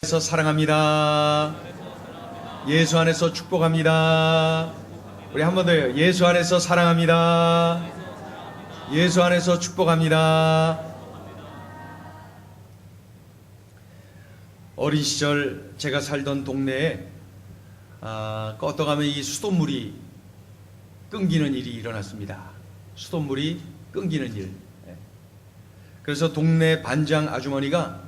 예수 안에서 사랑합니다. 예수 안에서 축복합니다. 우리 한 번 더요. 예수 안에서 사랑합니다. 예수 안에서 축복합니다. 어린 시절 제가 살던 동네에 껐다가면 이 수돗물이 끊기는 일이 일어났습니다. 수돗물이 끊기는 일. 그래서 동네 반장 아주머니가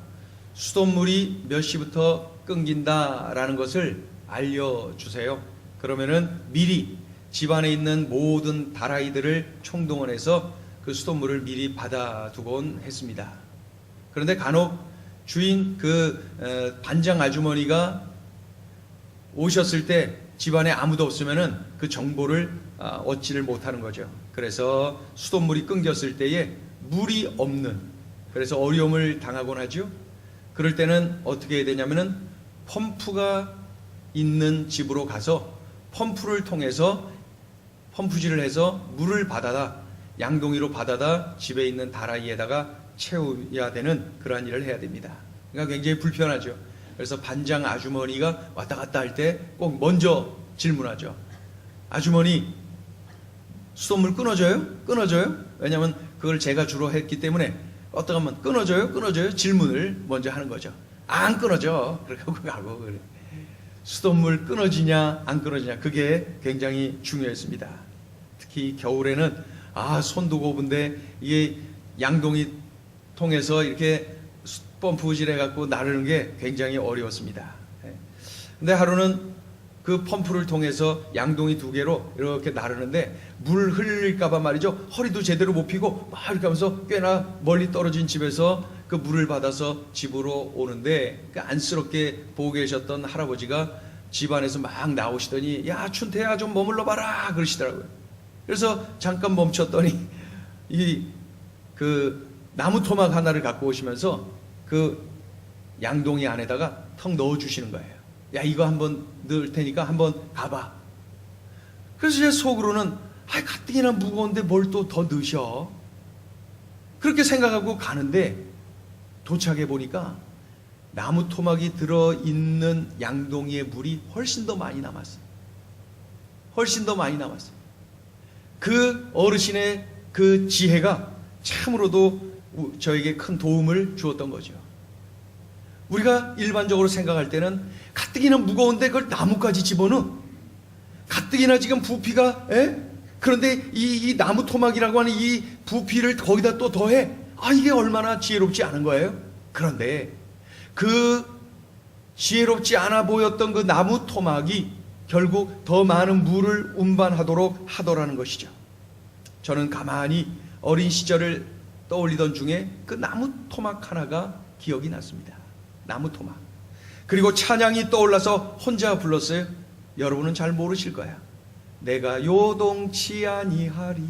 수돗물이 몇 시부터 끊긴다라는 것을 알려주세요. 그러면은 미리 집안에 있는 모든 다라이들을 총동원해서 그 수돗물을 미리 받아두곤 했습니다. 그런데 간혹 주인 반장 아주머니가 오셨을 때 집안에 아무도 없으면은 그 정보를 얻지를 못하는 거죠. 그래서 수돗물이 끊겼을 때에 물이 없는, 그래서 어려움을 당하곤 하죠. 그럴 때는 어떻게 해야 되냐면은 펌프가 있는 집으로 가서 펌프를 통해서 펌프질을 해서 물을 받아다 양동이로 받아다 집에 있는 다라이에다가 채워야 되는 그러한 일을 해야 됩니다. 그러니까 굉장히 불편하죠. 그래서 반장 아주머니가 왔다 갔다 할 때 꼭 먼저 질문하죠. 아주머니, 수돗물 끊어져요? 끊어져요? 왜냐하면 그걸 제가 주로 했기 때문에 어떻게 하면 끊어져요? 끊어져요? 질문을 먼저 하는 거죠. 안 끊어져. 그렇게 하고 가고 그래. 수돗물 끊어지냐 안 끊어지냐, 그게 굉장히 중요했습니다. 특히 겨울에는 손 두고 본데 이게 양동이 통해서 이렇게 펌프질 해갖고 나르는 게 굉장히 어려웠습니다. 근데 하루는 그 펌프를 통해서 양동이 2개로 이렇게 나르는데 물 흘릴까봐 말이죠. 허리도 제대로 못 펴고 막 이렇게 하면서 꽤나 멀리 떨어진 집에서 그 물을 받아서 집으로 오는데 그 안쓰럽게 보고 계셨던 할아버지가 집 안에서 막 나오시더니, 야, 춘태야, 좀 머물러 봐라 그러시더라고요. 그래서 잠깐 멈췄더니 그 나무 토막 하나를 갖고 오시면서 그 양동이 안에다가 턱 넣어 주시는 거예요. 야, 이거 한번 넣을 테니까 한번 가봐. 그래서 제 속으로는 가뜩이나 무거운데 뭘 또 더 넣으셔, 그렇게 생각하고 가는데 도착해 보니까 나무 토막이 들어있는 양동이의 물이 훨씬 더 많이 남았어요. 훨씬 더 많이 남았어요. 그 어르신의 그 지혜가 참으로도 저에게 큰 도움을 주었던 거죠. 우리가 일반적으로 생각할 때는 가뜩이나 무거운데 그걸 나무까지 집어넣어. 가뜩이나 지금 부피가, 그런데 이 나무 토막이라고 하는 이 부피를 거기다 또 더해. 이게 얼마나 지혜롭지 않은 거예요? 그런데 그 지혜롭지 않아 보였던 그 나무 토막이 결국 더 많은 물을 운반하도록 하더라는 것이죠. 저는 가만히 어린 시절을 떠올리던 중에 그 나무 토막 하나가 기억이 났습니다. 나무 토막. 그리고 찬양이 떠올라서 혼자 불렀어요. 여러분은 잘 모르실 거야. 내가 요동치 아니하리.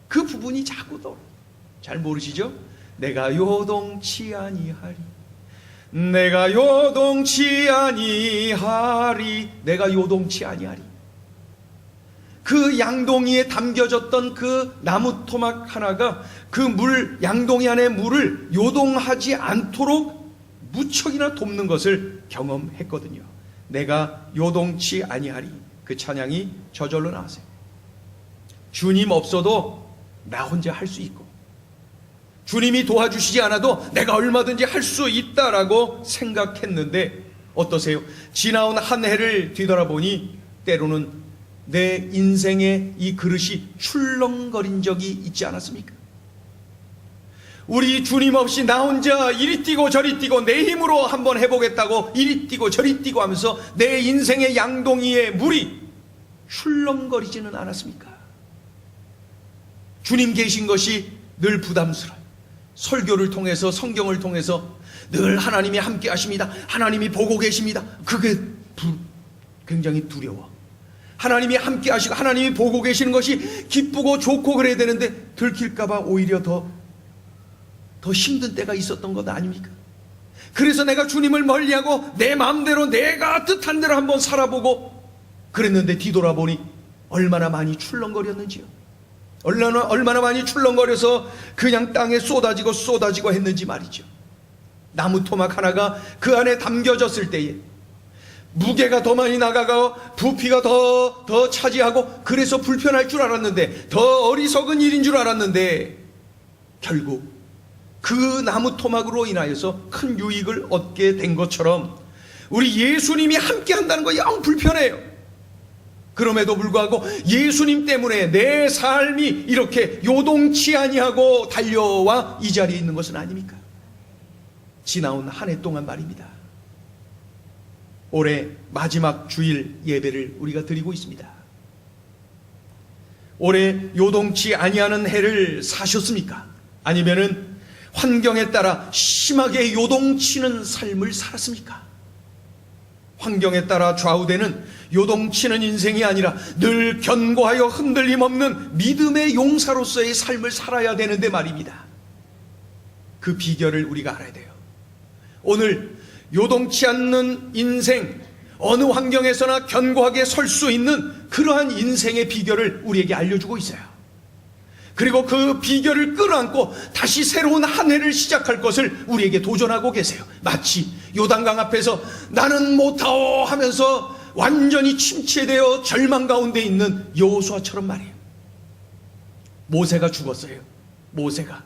그 부분이 자꾸 떠올라. 잘 모르시죠? 내가 요동치 아니하리. 내가 요동치 아니하리. 내가 요동치 아니하리. 그 양동이에 담겨졌던 그 나무 토막 하나가 그 양동이 안에 물을 요동하지 않도록 무척이나 돕는 것을 경험했거든요. 내가 요동치 아니하리. 그 찬양이 저절로 나왔어요. 주님 없어도 나 혼자 할 수 있고, 주님이 도와주시지 않아도 내가 얼마든지 할 수 있다라고 생각했는데 어떠세요? 지나온 한 해를 뒤돌아보니 때로는 내 인생의 이 그릇이 출렁거린 적이 있지 않았습니까? 우리 주님 없이 나 혼자 이리 뛰고 저리 뛰고 내 힘으로 한번 해보겠다고 이리 뛰고 저리 뛰고 하면서 내 인생의 양동이에 물이 출렁거리지는 않았습니까? 주님 계신 것이 늘 부담스러워요. 설교를 통해서, 성경을 통해서 늘 하나님이 함께 하십니다. 하나님이 보고 계십니다. 그게 굉장히 두려워. 하나님이 함께 하시고 하나님이 보고 계시는 것이 기쁘고 좋고 그래야 되는데 들킬까봐 오히려 더 힘든 때가 있었던 것 아닙니까? 그래서 내가 주님을 멀리하고 내 마음대로 내가 뜻한 대로 한번 살아보고 그랬는데 뒤돌아보니 얼마나 많이 출렁거렸는지요. 얼마나 많이 출렁거려서 그냥 땅에 쏟아지고 했는지 말이죠. 나무 토막 하나가 그 안에 담겨졌을 때에 무게가 더 많이 나가고 부피가 더 차지하고 그래서 불편할 줄 알았는데, 더 어리석은 일인 줄 알았는데, 결국 그 나무 토막으로 인하여서 큰 유익을 얻게 된 것처럼 우리 예수님이 함께 한다는 거 영 불편해요. 그럼에도 불구하고 예수님 때문에 내 삶이 이렇게 요동치 아니하고 달려와 이 자리에 있는 것은 아닙니까? 지나온 한 해 동안 말입니다. 올해 마지막 주일 예배를 우리가 드리고 있습니다. 올해 요동치 아니하는 해를 사셨습니까? 아니면은 환경에 따라 심하게 요동치는 삶을 살았습니까? 환경에 따라 좌우되는 요동치는 인생이 아니라 늘 견고하여 흔들림 없는 믿음의 용사로서의 삶을 살아야 되는데 말입니다. 그 비결을 우리가 알아야 돼요. 오늘 요동치 않는 인생, 어느 환경에서나 견고하게 설 수 있는 그러한 인생의 비결을 우리에게 알려주고 있어요. 그리고 그 비결을 끌어안고 다시 새로운 한 해를 시작할 것을 우리에게 도전하고 계세요. 마치 요단강 앞에서 나는 못하오 하면서 완전히 침체되어 절망 가운데 있는 여호수아처럼 말이에요. 모세가 죽었어요. 모세가,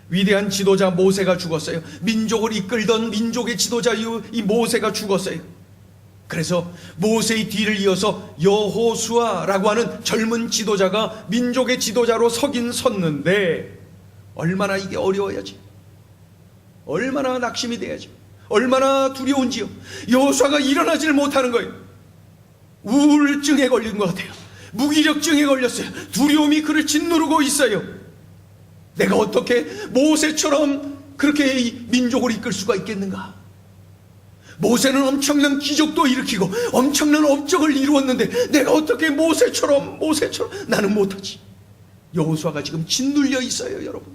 위대한 지도자 모세가 죽었어요. 민족을 이끌던 민족의 지도자 이 모세가 죽었어요. 그래서 모세의 뒤를 이어서 여호수아라고 하는 젊은 지도자가 민족의 지도자로 서긴 섰는데, 얼마나 이게 어려워야지, 얼마나 낙심이 돼야지, 얼마나 두려운지요. 여호수아가 일어나지를 못하는 거예요. 우울증에 걸린 것 같아요. 무기력증에 걸렸어요. 두려움이 그를 짓누르고 있어요. 내가 어떻게 모세처럼 그렇게 이 민족을 이끌 수가 있겠는가? 모세는 엄청난 기적도 일으키고 엄청난 업적을 이루었는데 내가 어떻게 모세처럼 나는 못하지. 여호수아가 지금 짓눌려 있어요, 여러분.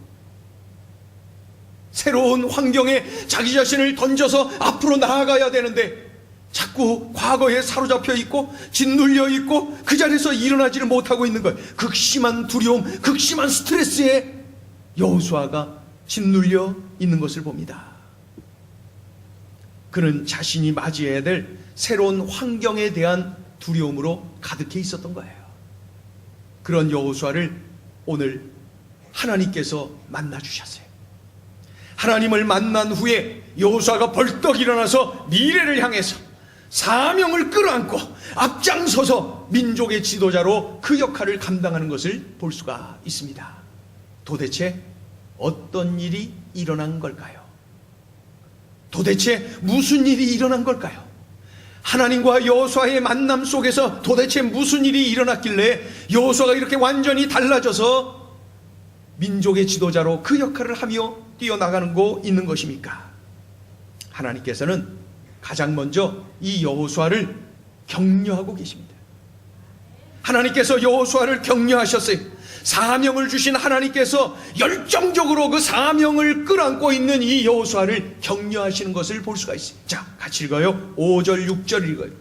새로운 환경에 자기 자신을 던져서 앞으로 나아가야 되는데 자꾸 과거에 사로잡혀 있고 짓눌려 있고 그 자리에서 일어나지를 못하고 있는 거예요. 극심한 두려움, 극심한 스트레스에 여호수아가 짓눌려 있는 것을 봅니다. 그는 자신이 맞이해야 될 새로운 환경에 대한 두려움으로 가득해 있었던 거예요. 그런 여호수아를 오늘 하나님께서 만나주셨어요. 하나님을 만난 후에 여호수아가 벌떡 일어나서 미래를 향해서 사명을 끌어안고 앞장서서 민족의 지도자로 그 역할을 감당하는 것을 볼 수가 있습니다. 도대체 어떤 일이 일어난 걸까요? 도대체 무슨 일이 일어난 걸까요? 하나님과 여호수아의 만남 속에서 도대체 무슨 일이 일어났길래 여호수아가 이렇게 완전히 달라져서 민족의 지도자로 그 역할을 하며 뛰어나가는 거 있는 것입니까? 하나님께서는 가장 먼저 이 여호수아를 격려하고 계십니다. 하나님께서 여호수아를 격려하셨어요. 사명을 주신 하나님께서 열정적으로 그 사명을 끌어안고 있는 이 여호수아를 격려하시는 것을 볼 수가 있어요. 자, 같이 읽어요. 5절 6절 읽어요.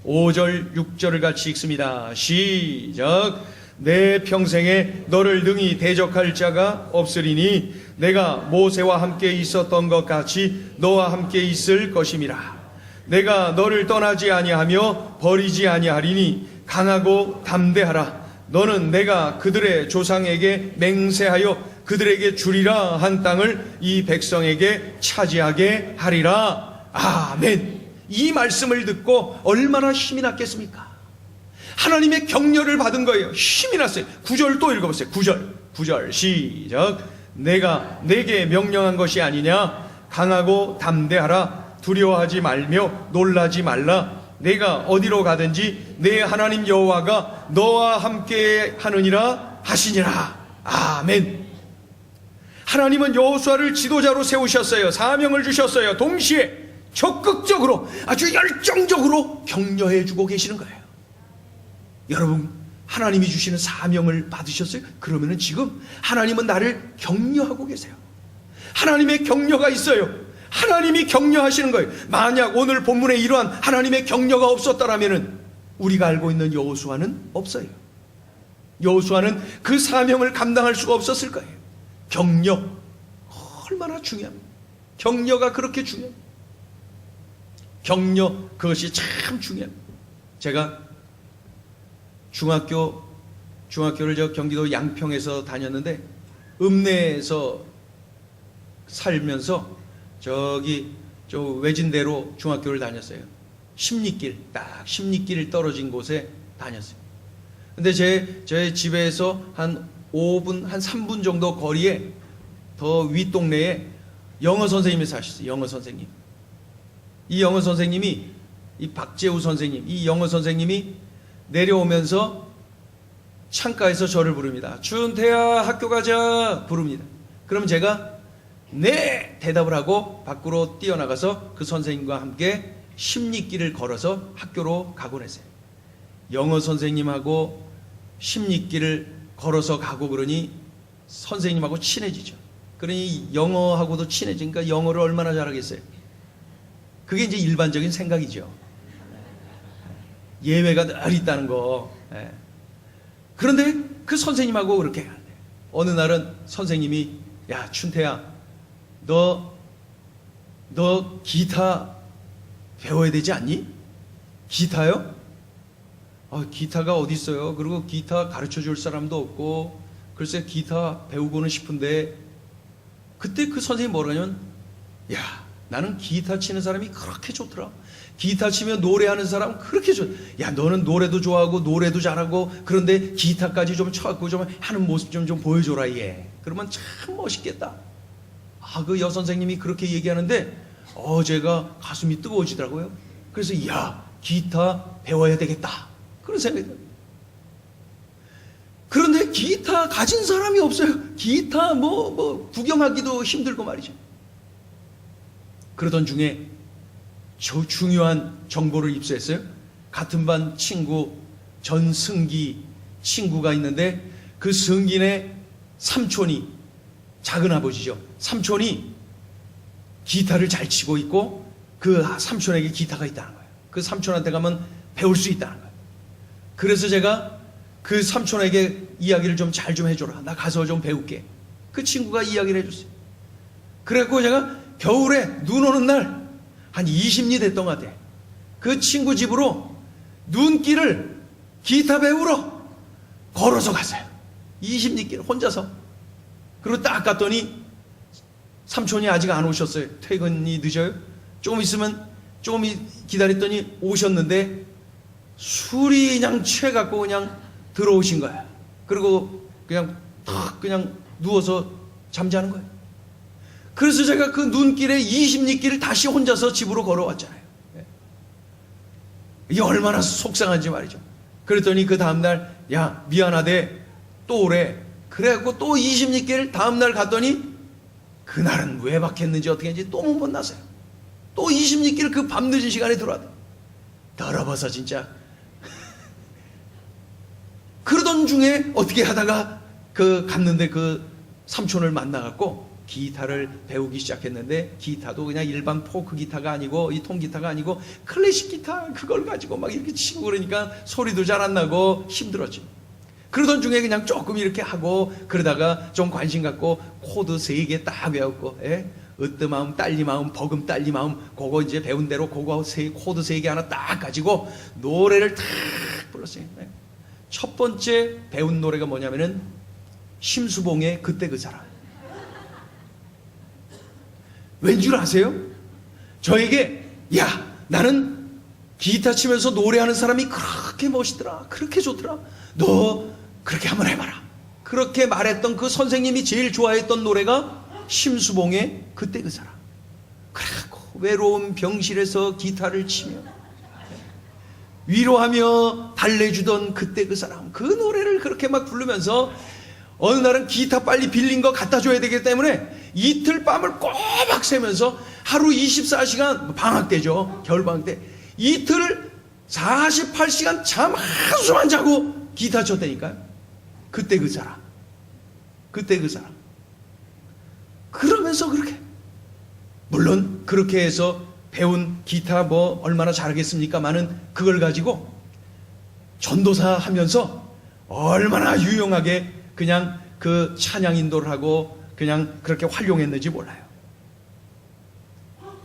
5절 6절을 같이 읽습니다. 시작. 내 평생에 너를 능히 대적할 자가 없으리니 내가 모세와 함께 있었던 것 같이 너와 함께 있을 것임이라. 내가 너를 떠나지 아니하며 버리지 아니하리니 강하고 담대하라. 너는 내가 그들의 조상에게 맹세하여 그들에게 주리라 한 땅을 이 백성에게 차지하게 하리라. 아멘. 이 말씀을 듣고 얼마나 힘이 났겠습니까? 하나님의 격려를 받은 거예요. 힘이 났어요. 9절 또 읽어보세요. 9절 시작. 내가 내게 명령한 것이 아니냐. 강하고 담대하라. 두려워하지 말며 놀라지 말라. 내가 어디로 가든지 내 하나님 여호와가 너와 함께 하느니라 하시니라. 아멘. 하나님은 여호수아를 지도자로 세우셨어요. 사명을 주셨어요. 동시에 적극적으로 아주 열정적으로 격려해 주고 계시는 거예요. 여러분, 하나님이 주시는 사명을 받으셨어요? 그러면은 지금 하나님은 나를 격려하고 계세요. 하나님의 격려가 있어요. 하나님이 격려하시는 거예요. 만약 오늘 본문에 이러한 하나님의 격려가 없었다라면은 우리가 알고 있는 여호수아는 없어요. 여호수아는 그 사명을 감당할 수가 없었을 거예요. 격려, 얼마나 중요합니까? 격려가 그렇게 중요합니다. 격려, 그것이 참 중요합니다. 제가 중학교를 저 경기도 양평에서 다녔는데, 읍내에서 살면서 저기 저 외진대로 중학교를 다녔어요. 딱 십리길 떨어진 곳에 다녔어요. 근데 제 집에서 한 5분, 한 3분 정도 거리에 더 윗동네에 영어 선생님이 사셨어요. 영어 선생님. 이 영어 선생님이, 이 박재우 선생님, 이 영어 선생님이 내려오면서 창가에서 저를 부릅니다. 준태야, 학교 가자. 부릅니다. 그럼 제가 네! 대답을 하고 밖으로 뛰어나가서 그 선생님과 함께 십리길을 걸어서 학교로 가곤 했어요. 영어 선생님하고 십리길을 걸어서 가고 그러니 선생님하고 친해지죠. 그러니 영어하고도 친해지니까 영어를 얼마나 잘하겠어요. 그게 이제 일반적인 생각이죠. 예외가 늘 있다는 거. 예. 그런데 그 선생님하고 그렇게 가야 돼. 어느 날은 선생님이, 야, 춘태야, 너 기타 배워야 되지 않니? 기타요? 기타가 어디 있어요? 그리고 기타 가르쳐 줄 사람도 없고, 글쎄 기타 배우고는 싶은데. 그때 그 선생님이 뭐라냐면, 야, 나는 기타 치는 사람이 그렇게 좋더라. 기타 치며 노래하는 사람 그렇게 좋아. 야, 너는 노래도 좋아하고 노래도 잘하고, 그런데 기타까지 좀 쳐갖고 좀 하는 모습 좀 보여줘라 얘. 그러면 참 멋있겠다. 그 여선생님이 그렇게 얘기하는데 제가 가슴이 뜨거워지더라고요. 그래서 야, 기타 배워야 되겠다, 그런 생각이 들어요. 그런데 기타 가진 사람이 없어요. 기타 구경하기도 힘들고 말이죠. 그러던 중에 저 중요한 정보를 입수했어요. 같은 반 친구 전승기 친구가 있는데, 그 승기네 삼촌이, 작은 아버지죠, 삼촌이 기타를 잘 치고 있고 그 삼촌에게 기타가 있다는 거예요. 그 삼촌한테 가면 배울 수 있다는 거예요. 그래서 제가 그 삼촌에게 이야기를 좀 잘 좀 해줘라, 나 가서 좀 배울게. 그 친구가 이야기를 해줬어요. 그래갖고 제가 겨울에 눈 오는 날 한 20리 됐던 것 같아요. 그 친구 집으로 눈길을 기타 배우러 걸어서 갔어요. 20리길 혼자서. 그리고 딱 갔더니 삼촌이 아직 안 오셨어요. 퇴근이 늦어요. 조금 있으면, 조금 기다렸더니 오셨는데 술이 그냥 취해갖고 그냥 들어오신 거야. 그리고 그냥 탁 그냥 누워서 잠자는 거예요. 그래서 제가 그 눈길에 20리길을 다시 혼자서 집으로 걸어왔잖아요. 이게 얼마나 속상한지 말이죠. 그랬더니 그 다음날, 야, 미안하대, 또 오래. 그래갖고 또 20리길 다음날 갔더니 그날은 왜 박혔는지 어떻게 했는지 또 못 만났어요. 또 20리길 그 밤늦은 시간에 들어왔대. 더러워서 진짜. 그러던 중에 어떻게 하다가 갔는데 그 삼촌을 만나갖고 기타를 배우기 시작했는데, 기타도 그냥 일반 포크 기타가 아니고, 이 통기타가 아니고 클래식 기타, 그걸 가지고 막 이렇게 치고 그러니까 소리도 잘 안 나고 힘들었지. 그러던 중에 그냥 조금 이렇게 하고, 그러다가 좀 관심 갖고 코드 3개 딱 외웠고, 으뜸마음, 딸리마음, 버금 딸리마음, 그거 이제 배운 대로 그거 코드 3개 하나 딱 가지고 노래를 탁 불렀어요. 첫 번째 배운 노래가 뭐냐면은 심수봉의 그때 그 사람. 왠 줄 아세요? 저에게, 야, 나는 기타 치면서 노래하는 사람이 그렇게 멋있더라, 그렇게 좋더라, 너 그렇게 한번 해봐라. 그렇게 말했던 그 선생님이 제일 좋아했던 노래가 심수봉의 그때 그 사람. 그래갖고 외로운 병실에서 기타를 치며 위로하며 달래주던 그때 그 사람, 그 노래를 그렇게 막 부르면서, 어느 날은 기타 빨리 빌린 거 갖다 줘야 되기 때문에 이틀 밤을 꼬박 새면서 하루 24시간, 방학 때죠, 겨울방학 때, 이틀 48시간 잠 한숨 안 자고 기타 쳤다니까요. 그때 그 사람, 그때 그 사람. 그러면서 그렇게, 물론 그렇게 해서 배운 기타 얼마나 잘하겠습니까마는 그걸 가지고 전도사 하면서 얼마나 유용하게 그냥 그 찬양 인도를 하고 그냥 그렇게 활용했는지 몰라요.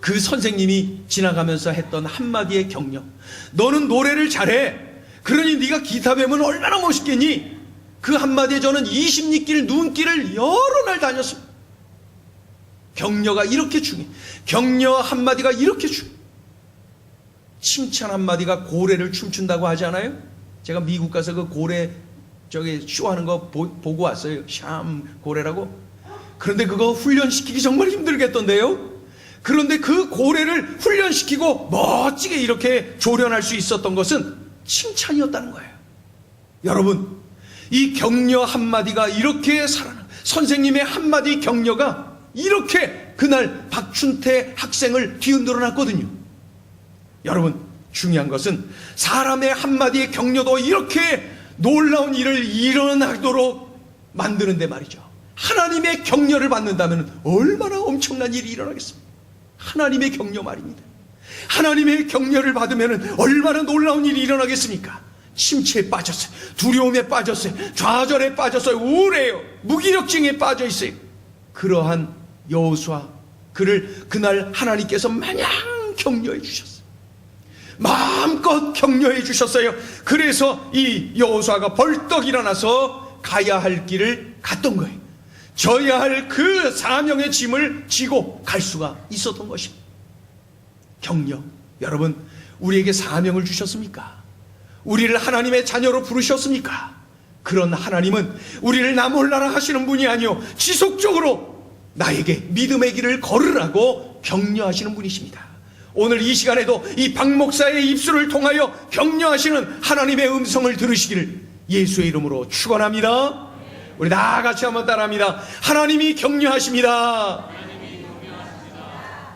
그 선생님이 지나가면서 했던 한마디의 격려. 너는 노래를 잘해. 그러니 네가 기타 배우면 얼마나 멋있겠니? 그 한마디에 저는 20리길 눈길을 여러 날 다녔습니다. 격려가 이렇게 중요해. 격려 한마디가 이렇게 중요해. 칭찬 한마디가 고래를 춤춘다고 하지 않아요? 제가 미국 가서 그 고래 저기 쇼하는 거 보고 왔어요. 샴 고래라고. 그런데 그거 훈련시키기 정말 힘들겠던데요. 그런데 그 고래를 훈련시키고 멋지게 이렇게 조련할 수 있었던 것은 칭찬이었다는 거예요. 여러분, 이 격려 한마디가 이렇게 살아나, 선생님의 한마디 격려가 이렇게 그날 박춘태 학생을 뒤흔들어 놨거든요. 여러분, 중요한 것은 사람의 한마디의 격려도 이렇게 놀라운 일을 일어나도록 만드는데 말이죠. 하나님의 격려를 받는다면 얼마나 엄청난 일이 일어나겠습니까? 하나님의 격려 말입니다. 하나님의 격려를 받으면 얼마나 놀라운 일이 일어나겠습니까? 침체에 빠졌어요. 두려움에 빠졌어요. 좌절에 빠졌어요. 우울해요. 무기력증에 빠져 있어요. 그러한 여호수아, 그를 그날 하나님께서 마냥 격려해 주셨어요. 마음껏 격려해 주셨어요. 그래서 이 여호수아가 벌떡 일어나서 가야 할 길을 갔던 거예요. 져야 할 그 사명의 짐을 지고 갈 수가 있었던 것입니다. 격려. 여러분, 우리에게 사명을 주셨습니까? 우리를 하나님의 자녀로 부르셨습니까? 그런 하나님은 우리를 나 몰라라 하시는 분이 아니요, 지속적으로 나에게 믿음의 길을 걸으라고 격려하시는 분이십니다. 오늘 이 시간에도 이 박 목사의 입술을 통하여 격려하시는 하나님의 음성을 들으시기를 예수의 이름으로 축원합니다. 우리 다 같이 한번 따라합니다. 하나님이 격려하십니다.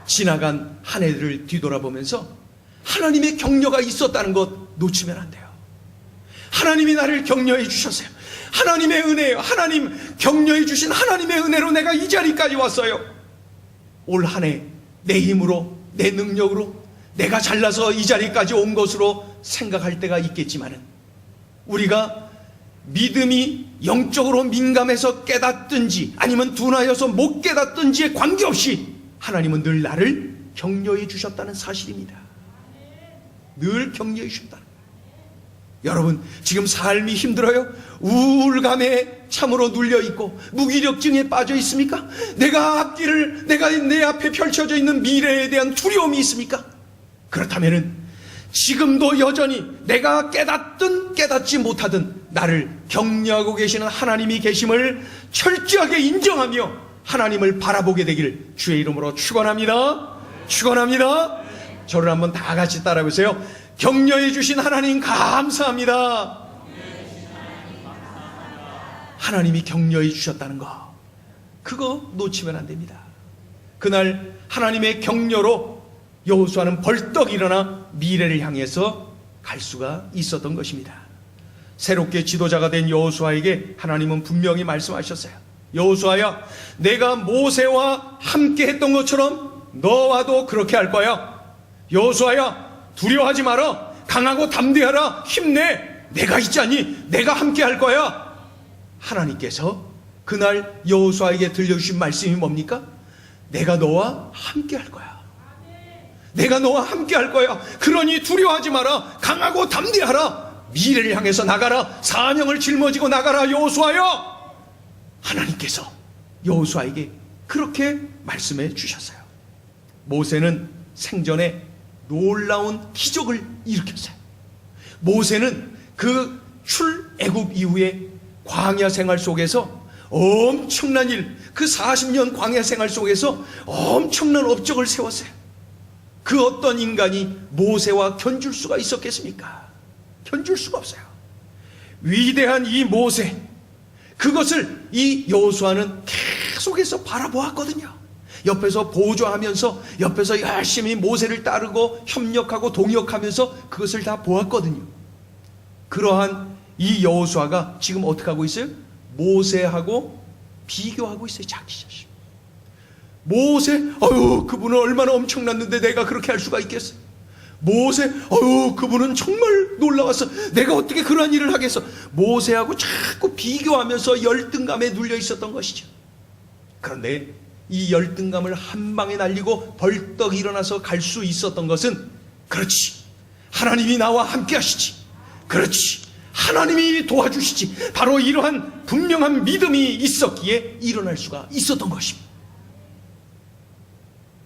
지나간 한 해를 뒤돌아보면서 하나님의 격려가 있었다는 것 놓치면 안 돼요. 하나님이 나를 격려해 주셨어요. 하나님의 은혜예요. 하나님 격려해 주신 하나님의 은혜로 내가 이 자리까지 왔어요. 올 한 해 내 힘으로, 내 능력으로 내가 잘나서 이 자리까지 온 것으로 생각할 때가 있겠지만은, 우리가 믿음이 영적으로 민감해서 깨닫든지 아니면 둔하여서 못 깨닫든지에 관계없이 하나님은 늘 나를 격려해 주셨다는 사실입니다. 늘 격려해 주셨다는 거예요. 여러분, 지금 삶이 힘들어요? 우울감에 참으로 눌려있고 무기력증에 빠져 있습니까? 내가 내 앞에 펼쳐져 있는 미래에 대한 두려움이 있습니까? 그렇다면은 지금도 여전히 내가 깨닫든 깨닫지 못하든 나를 격려하고 계시는 하나님이 계심을 철저하게 인정하며 하나님을 바라보게 되기를 주의 이름으로 축원합니다. 축원합니다. 저를 한번 다 같이 따라해보세요. 격려해 주신 하나님 감사합니다. 하나님이 격려해 주셨다는 거, 그거 놓치면 안 됩니다. 그날 하나님의 격려로 여호수아는 벌떡 일어나 미래를 향해서 갈 수가 있었던 것입니다. 새롭게 지도자가 된 여호수아에게 하나님은 분명히 말씀하셨어요. 여호수아야, 내가 모세와 함께 했던 것처럼 너와도 그렇게 할 거야. 여호수아야, 두려워하지 마라. 강하고 담대하라. 힘내. 내가 있잖니. 내가 함께 할 거야. 하나님께서 그날 여호수아에게 들려주신 말씀이 뭡니까? 내가 너와 함께 할 거야. 내가 너와 함께 할 거야. 그러니 두려워하지 마라. 강하고 담대하라. 미래를 향해서 나가라. 사명을 짊어지고 나가라. 여호수아여. 하나님께서 여호수아에게 그렇게 말씀해 주셨어요. 모세는 생전에 놀라운 기적을 일으켰어요. 모세는 그 출애굽 이후에 광야 생활 속에서 엄청난 일, 그 40년 광야 생활 속에서 엄청난 업적을 세웠어요. 그 어떤 인간이 모세와 견줄 수가 있었겠습니까? 견줄 수가 없어요. 위대한 이 모세, 그것을 이 여호수아는 계속해서 바라보았거든요. 옆에서 보조하면서, 옆에서 열심히 모세를 따르고 협력하고 동역하면서 그것을 다 보았거든요. 그러한 이 여호수아가 지금 어떻게 하고 있어요? 모세하고 비교하고 있어요. 자기 자신. 모세, 그분은 얼마나 엄청났는데 내가 그렇게 할 수가 있겠어? 모세, 그분은 정말 놀라웠어. 내가 어떻게 그러한 일을 하겠어? 모세하고 자꾸 비교하면서 열등감에 눌려 있었던 것이죠. 그런데 이 열등감을 한 방에 날리고 벌떡 일어나서 갈 수 있었던 것은, 그렇지, 하나님이 나와 함께 하시지, 그렇지, 하나님이 도와주시지, 바로 이러한 분명한 믿음이 있었기에 일어날 수가 있었던 것입니다.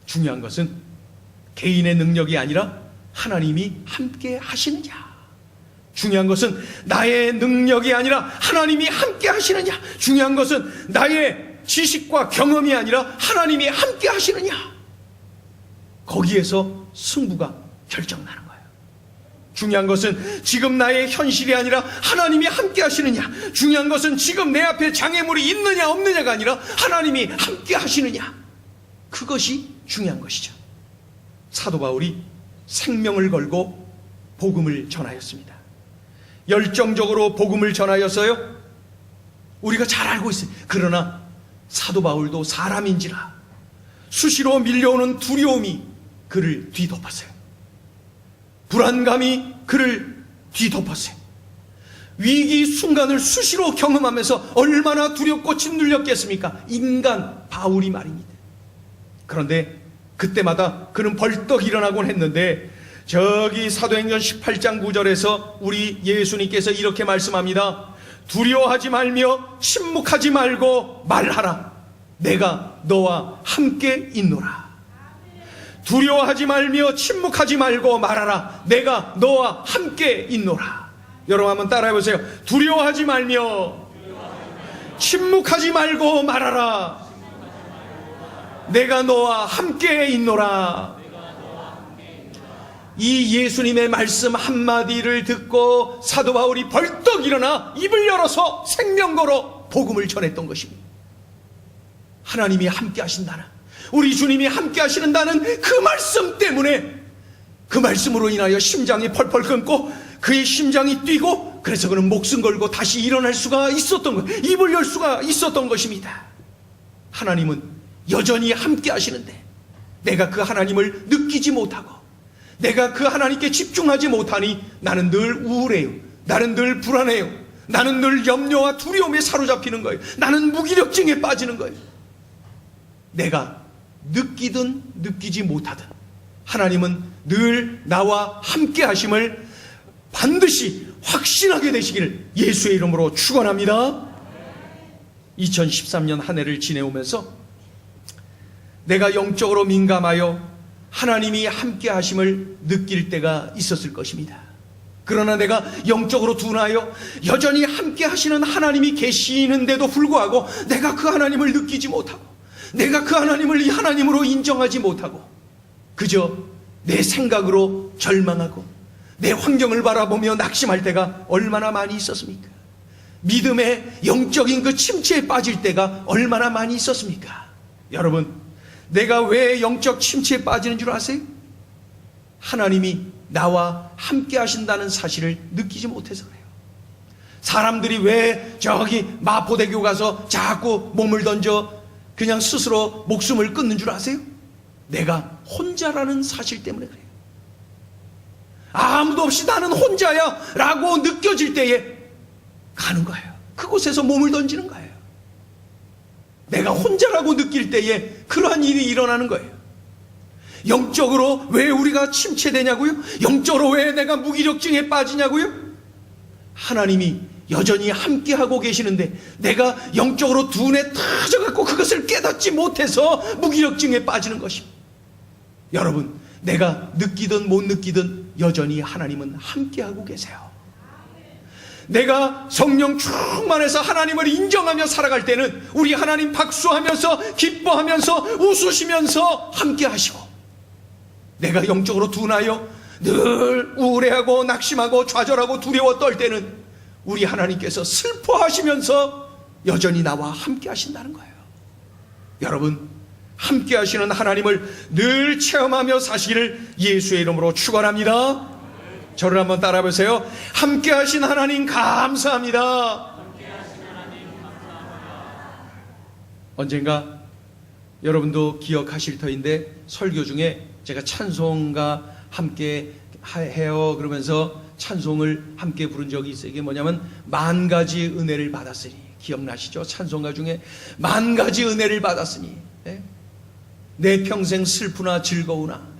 중요한 것은 개인의 능력이 아니라 하나님이 함께 하시느냐. 중요한 것은 나의 능력이 아니라 하나님이 함께 하시느냐. 중요한 것은 나의 지식과 경험이 아니라 하나님이 함께 하시느냐. 거기에서 승부가 결정나는 거예요. 중요한 것은 지금 나의 현실이 아니라 하나님이 함께 하시느냐. 중요한 것은 지금 내 앞에 장애물이 있느냐 없느냐가 아니라 하나님이 함께 하시느냐. 그것이 중요한 것이죠. 사도 바울이 생명을 걸고 복음을 전하였습니다. 열정적으로 복음을 전하였어요. 우리가 잘 알고 있어요. 그러나 사도 바울도 사람인지라 수시로 밀려오는 두려움이 그를 뒤덮었어요. 불안감이 그를 뒤덮었어요. 위기 순간을 수시로 경험하면서 얼마나 두렵고 짓눌렸겠습니까? 인간 바울이 말입니다. 그런데 그때마다 그는 벌떡 일어나곤 했는데, 저기 사도행전 18장 9절에서 우리 예수님께서 이렇게 말씀합니다. 두려워하지 말며 침묵하지 말고 말하라. 내가 너와 함께 있노라. 두려워하지 말며 침묵하지 말고 말하라. 내가 너와 함께 있노라. 여러분 한번 따라해 보세요. 두려워하지 말며 침묵하지 말고 말하라. 내가 너와 함께 있노라. 이 예수님의 말씀 한마디를 듣고 사도 바울이 벌떡 일어나 입을 열어서 생명 걸어 복음을 전했던 것입니다. 하나님이 함께 하신다는, 우리 주님이 함께 하시는다는 그 말씀 때문에, 그 말씀으로 인하여 심장이 펄펄 끊고 그의 심장이 뛰고, 그래서 그는 목숨 걸고 다시 일어날 수가 있었던 것, 입을 열 수가 있었던 것입니다. 하나님은 여전히 함께 하시는데 내가 그 하나님을 느끼지 못하고 내가 그 하나님께 집중하지 못하니 나는 늘 우울해요. 나는 늘 불안해요. 나는 늘 염려와 두려움에 사로잡히는 거예요. 나는 무기력증에 빠지는 거예요. 내가 느끼든 느끼지 못하든 하나님은 늘 나와 함께 하심을 반드시 확신하게 되시기를 예수의 이름으로 축원합니다. 2013년 한 해를 지내오면서 내가 영적으로 민감하여 하나님이 함께 하심을 느낄 때가 있었을 것입니다. 그러나 내가 영적으로 둔하여 여전히 함께 하시는 하나님이 계시는데도 불구하고 내가 그 하나님을 느끼지 못하고 내가 그 하나님을 이 하나님으로 인정하지 못하고 그저 내 생각으로 절망하고 내 환경을 바라보며 낙심할 때가 얼마나 많이 있었습니까? 믿음의 영적인 그 침체에 빠질 때가 얼마나 많이 있었습니까? 여러분, 내가 왜 영적 침체에 빠지는 줄 아세요? 하나님이 나와 함께 하신다는 사실을 느끼지 못해서 그래요. 사람들이 왜 저기 마포대교 가서 자꾸 몸을 던져 그냥 스스로 목숨을 끊는 줄 아세요? 내가 혼자라는 사실 때문에 그래요. 아무도 없이 나는 혼자야 라고 느껴질 때에 가는 거예요. 그곳에서 몸을 던지는 거예요. 내가 혼자라고 느낄 때에 그러한 일이 일어나는 거예요. 영적으로 왜 우리가 침체되냐고요? 영적으로 왜 내가 무기력증에 빠지냐고요? 하나님이 여전히 함께하고 계시는데 내가 영적으로 둔에 터져갖고 그것을 깨닫지 못해서 무기력증에 빠지는 것입니다. 여러분, 내가 느끼든 못 느끼든 여전히 하나님은 함께하고 계세요. 내가 성령 충만해서 하나님을 인정하며 살아갈 때는 우리 하나님 박수하면서 기뻐하면서 웃으시면서 함께 하시고, 내가 영적으로 둔하여 늘 우울해하고 낙심하고 좌절하고 두려워 떨 때는 우리 하나님께서 슬퍼하시면서 여전히 나와 함께 하신다는 거예요. 여러분, 함께 하시는 하나님을 늘 체험하며 사시기를 예수의 이름으로 축원합니다. 저를 한번 따라 보세요. 함께 하신 하나님 감사합니다. 언젠가 여러분도 기억하실 터인데 설교 중에 제가 찬송가 함께 해요 그러면서 찬송을 함께 부른 적이 있어요. 이게 뭐냐면 만 가지 은혜를 받았으니 기억나시죠? 찬송가 중에 만 가지 은혜를 받았으니 내 평생 슬프나 즐거우나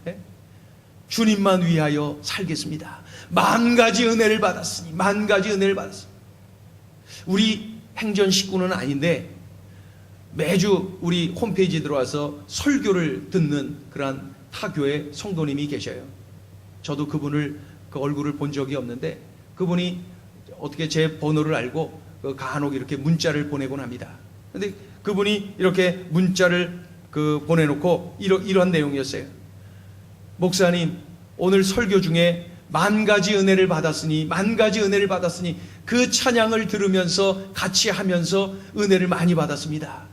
주님만 위하여 살겠습니다. 만 가지 은혜를 받았으니, 만 가지 은혜를 받았으니. 우리 행전 식구는 아닌데 매주 우리 홈페이지에 들어와서 설교를 듣는 그러한 타교의 성도님이 계셔요. 저도 그분을 그 얼굴을 본 적이 없는데 그분이 어떻게 제 번호를 알고 간혹 이렇게 문자를 보내곤 합니다. 근데 그분이 이렇게 문자를 보내놓고 이런 내용이었어요. 목사님, 오늘 설교 중에 만 가지 은혜를 받았으니, 만 가지 은혜를 받았으니 그 찬양을 들으면서 같이 하면서 은혜를 많이 받았습니다.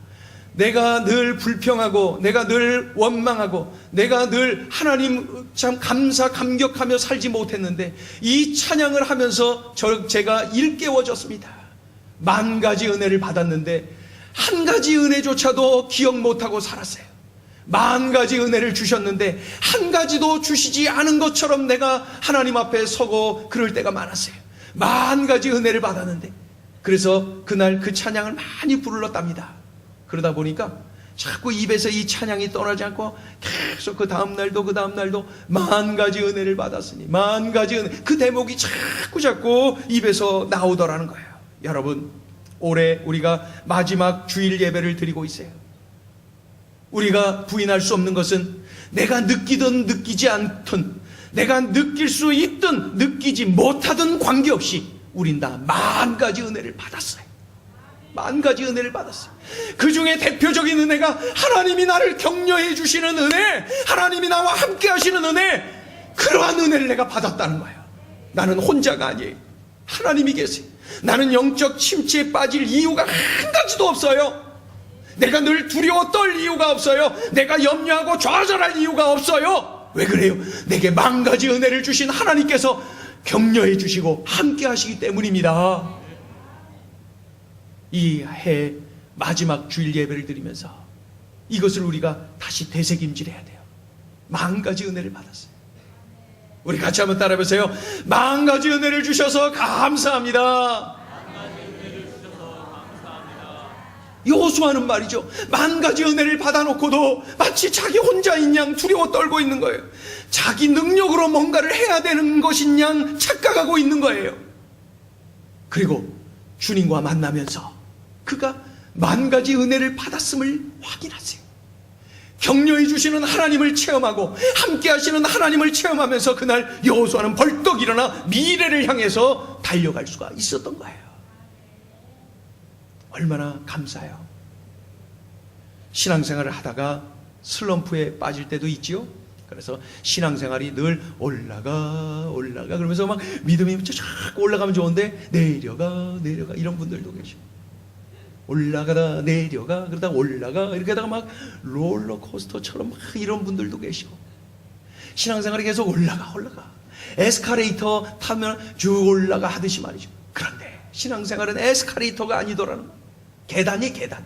내가 늘 불평하고 내가 늘 원망하고 내가 늘 하나님 참 감격하며 살지 못했는데 이 찬양을 하면서 제가 일깨워졌습니다. 만 가지 은혜를 받았는데 한 가지 은혜조차도 기억 못하고 살았어요. 만 가지 은혜를 주셨는데 한 가지도 주시지 않은 것처럼 내가 하나님 앞에 서고 그럴 때가 많았어요. 만 가지 은혜를 받았는데, 그래서 그날 그 찬양을 많이 불렀답니다. 그러다 보니까 자꾸 입에서 이 찬양이 떠나지 않고 계속 그 다음날도 만 가지 은혜를 받았으니, 만 가지 은혜, 그 대목이 자꾸 입에서 나오더라는 거예요. 여러분, 올해 우리가 마지막 주일 예배를 드리고 있어요. 우리가 부인할 수 없는 것은 내가 느끼든 느끼지 않든, 내가 느낄 수 있든 느끼지 못하든 관계없이 우린 다 만 가지 은혜를 받았어요. 만 가지 은혜를 받았어요. 그 중에 대표적인 은혜가 하나님이 나를 격려해 주시는 은혜, 하나님이 나와 함께 하시는 은혜, 그러한 은혜를 내가 받았다는 거예요. 나는 혼자가 아니에요. 하나님이 계세요. 나는 영적 침체에 빠질 이유가 한 가지도 없어요. 내가 늘 두려워 떨 이유가 없어요. 내가 염려하고 좌절할 이유가 없어요. 왜 그래요? 내게 만 가지 은혜를 주신 하나님께서 격려해 주시고 함께 하시기 때문입니다. 이 해 마지막 주일 예배를 드리면서 이것을 우리가 다시 되새김질해야 돼요. 만 가지 은혜를 받았어요. 우리 같이 한번 따라해보세요. 만 가지 은혜를 주셔서 감사합니다. 여호수아는 말이죠, 만 가지 은혜를 받아놓고도 마치 자기 혼자인 양 두려워 떨고 있는 거예요. 자기 능력으로 뭔가를 해야 되는 것인 양 착각하고 있는 거예요. 그리고 주님과 만나면서 그가 만 가지 은혜를 받았음을 확인하세요. 격려해 주시는 하나님을 체험하고 함께 하시는 하나님을 체험하면서 그날 여호수아는 벌떡 일어나 미래를 향해서 달려갈 수가 있었던 거예요. 얼마나 감사해요. 신앙생활을 하다가 슬럼프에 빠질 때도 있지요. 그래서 신앙생활이 늘 올라가 그러면서 막 믿음이 자꾸 올라가면 좋은데 내려가 이런 분들도 계시고, 올라가다 내려가 그러다 올라가 이렇게 하다가 막 롤러코스터처럼 막 이런 분들도 계시고, 신앙생활이 계속 올라가 에스카레이터 타면 쭉 올라가 하듯이 말이죠. 그런데 신앙생활은 에스카레이터가 아니더라는 거예요. 계단이 계단.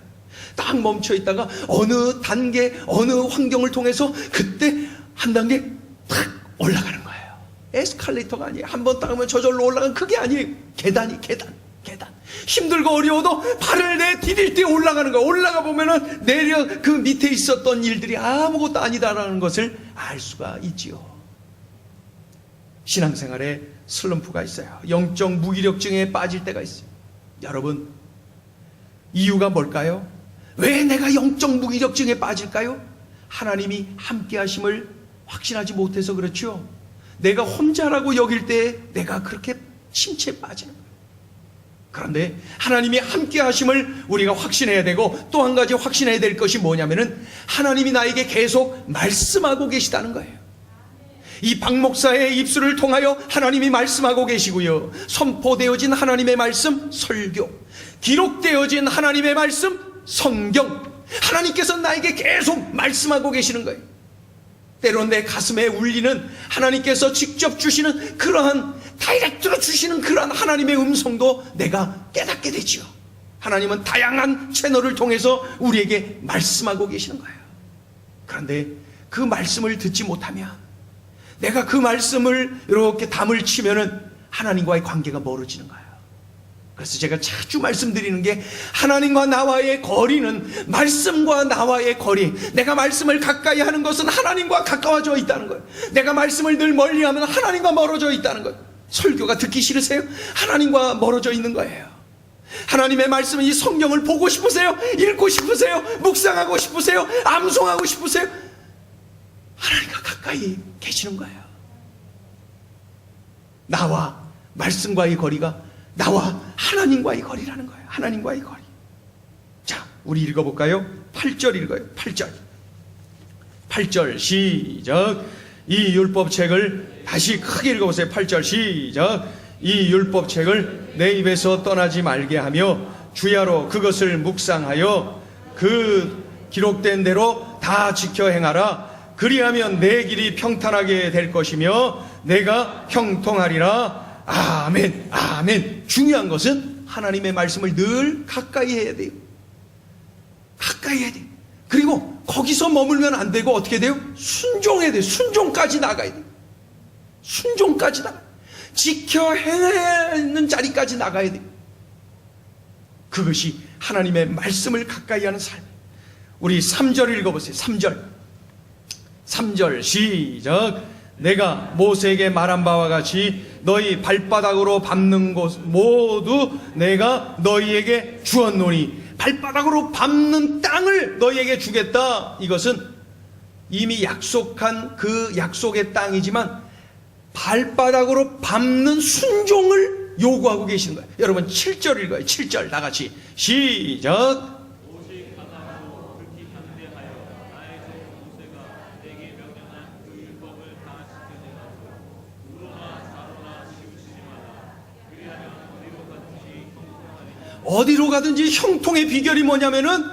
딱 멈춰 있다가 어느 단계, 어느 환경을 통해서 그때 한 단계 탁 올라가는 거예요. 에스컬레이터가 아니에요. 한번 딱 하면 저절로 올라가는 그게 아니에요. 계단이 계단. 힘들고 어려워도 발을 내디딜 때 올라가는 거예요. 올라가 보면은 내려 그 밑에 있었던 일들이 아무것도 아니다라는 것을 알 수가 있지요. 신앙생활에 슬럼프가 있어요. 영적 무기력증에 빠질 때가 있어요. 여러분, 이유가 뭘까요? 왜 내가 영적 무기력증에 빠질까요? 하나님이 함께 하심을 확신하지 못해서 그렇죠. 내가 혼자라고 여길 때 내가 그렇게 침체에 빠지는 거예요. 그런데 하나님이 함께 하심을 우리가 확신해야 되고, 또 한 가지 확신해야 될 것이 뭐냐면은 하나님이 나에게 계속 말씀하고 계시다는 거예요. 이 박 목사의 입술을 통하여 하나님이 말씀하고 계시고요, 선포되어진 하나님의 말씀 설교, 기록되어진 하나님의 말씀 성경, 하나님께서 나에게 계속 말씀하고 계시는 거예요. 때론 내 가슴에 울리는 하나님께서 직접 주시는 그러한 다이렉트로 주시는 그러한 하나님의 음성도 내가 깨닫게 되지요. 하나님은 다양한 채널을 통해서 우리에게 말씀하고 계시는 거예요. 그런데 그 말씀을 듣지 못하면, 내가 그 말씀을 이렇게 담을 치면은 하나님과의 관계가 멀어지는 거예요. 그래서 제가 자주 말씀드리는 게 하나님과 나와의 거리는 말씀과 나와의 거리. 내가 말씀을 가까이 하는 것은 하나님과 가까워져 있다는 거예요. 내가 말씀을 늘 멀리하면 하나님과 멀어져 있다는 거예요. 설교가 듣기 싫으세요? 하나님과 멀어져 있는 거예요. 하나님의 말씀은 이 성경을 보고 싶으세요? 읽고 싶으세요? 묵상하고 싶으세요? 암송하고 싶으세요? 하나님과 가까이 계시는 거예요. 나와 말씀과의 거리가 나와 하나님과의 거리라는 거예요. 하나님과의 거리. 자, 우리 읽어볼까요? 8절 읽어요. 8절 시작. 이 율법책을 다시 크게 읽어보세요. 8절 시작. 이 율법책을 내 입에서 떠나지 말게 하며 주야로 그것을 묵상하여 그 기록된 대로 다 지켜 행하라. 그리하면 내 길이 평탄하게 될 것이며 내가 형통하리라. 아멘, 아멘. 중요한 것은 하나님의 말씀을 늘 가까이 해야 돼요. 가까이 해야 돼요. 그리고 거기서 머물면 안 되고 어떻게 돼요? 순종해야 돼요. 순종까지 나가야 돼요. 순종까지 나가야 돼요. 지켜 행하는 자리까지 나가야 돼요. 그것이 하나님의 말씀을 가까이 하는 삶. 우리 3절 읽어보세요. 3절 시작. 내가 모세에게 말한 바와 같이 너희 발바닥으로 밟는 곳 모두 내가 너희에게 주었노니 발바닥으로 밟는 땅을 너희에게 주겠다. 이것은 이미 약속한 그 약속의 땅이지만 발바닥으로 밟는 순종을 요구하고 계시는 거예요. 여러분 7절 읽어요. 7절 다 같이 시작. 어디로 가든지 형통의 비결이 뭐냐면은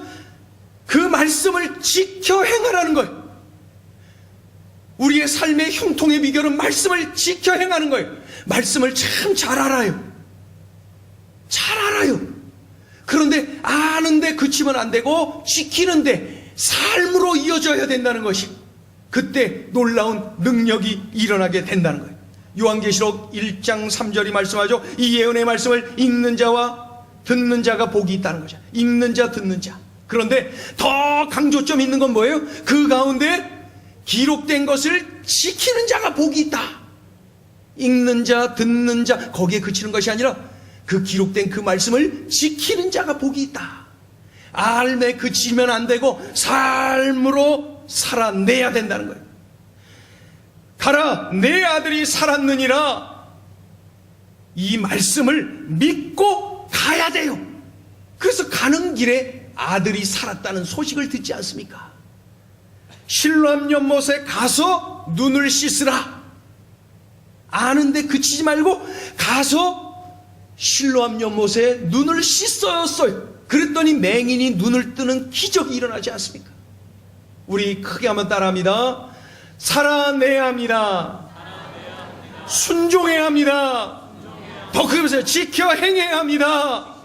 그 말씀을 지켜 행하라는 거예요. 우리의 삶의 형통의 비결은 말씀을 지켜 행하는 거예요. 말씀을 참 잘 알아요. 잘 알아요. 그런데 아는데 그치면 안 되고 지키는데 삶으로 이어져야 된다는 것이 그때 놀라운 능력이 일어나게 된다는 거예요. 요한계시록 1장 3절이 말씀하죠. 이 예언의 말씀을 읽는 자와 듣는 자가 복이 있다는 거죠. 읽는 자, 듣는 자. 그런데 더 강조점 있는 건 뭐예요? 그 가운데 기록된 것을 지키는 자가 복이 있다. 읽는 자, 듣는 자, 거기에 그치는 것이 아니라 그 기록된 그 말씀을 지키는 자가 복이 있다. 알매 그치면 안 되고 삶으로 살아내야 된다는 거예요. 가라, 내 아들이 살았느니라. 이 말씀을 믿고 가야 돼요. 그래서 가는 길에 아들이 살았다는 소식을 듣지 않습니까? 실로암 연못에 가서 눈을 씻으라. 아는데 그치지 말고 가서 실로암 연못에 눈을 씻었어요. 그랬더니 맹인이 눈을 뜨는 기적이 일어나지 않습니까? 우리 크게 한번 따라합니다. 살아내야 합니다. 순종해야 합니다. 더 크게 보세요. 지켜 행해야 합니다.